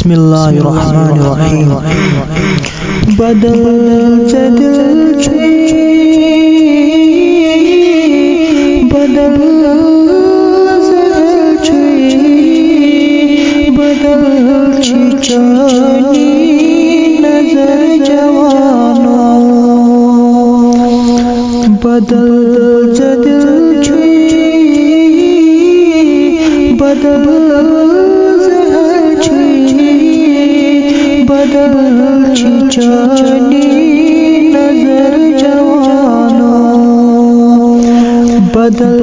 बिस्मिल्लाहिर्रहमानिर्रहीम। बदल जदल छे बदल छे बदल चानी नजर जवानो बदल जदल छे बदल बदल चानी नजर जवानो बदल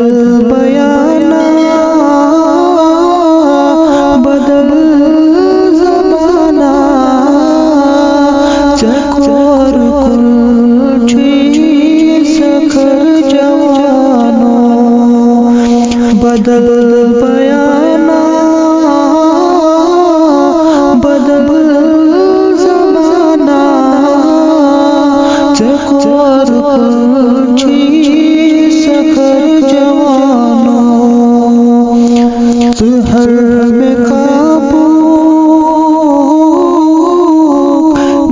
बयाना बदल ज़माना चकोर सखर जवानो बदल बयाना बदल चकोर सखर जवानो हर में काबू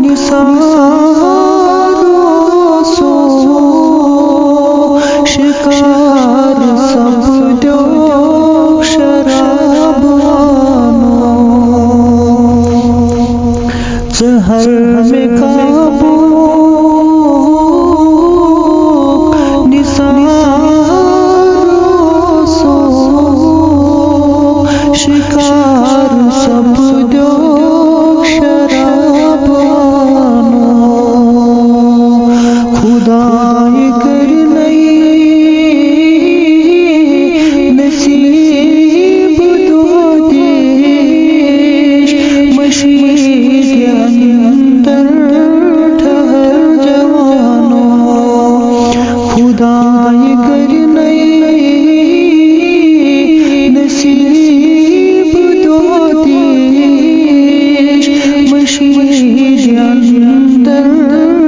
निसारो सो शिकार सब दो शराबानो हर में काबू शिकार सब दो शराबानो खुदाई कर नहीं नसीब दो देश मशीद अंदर ठहर जवानो खुदाई कर नहीं नसीब दो देश मशीद अंदर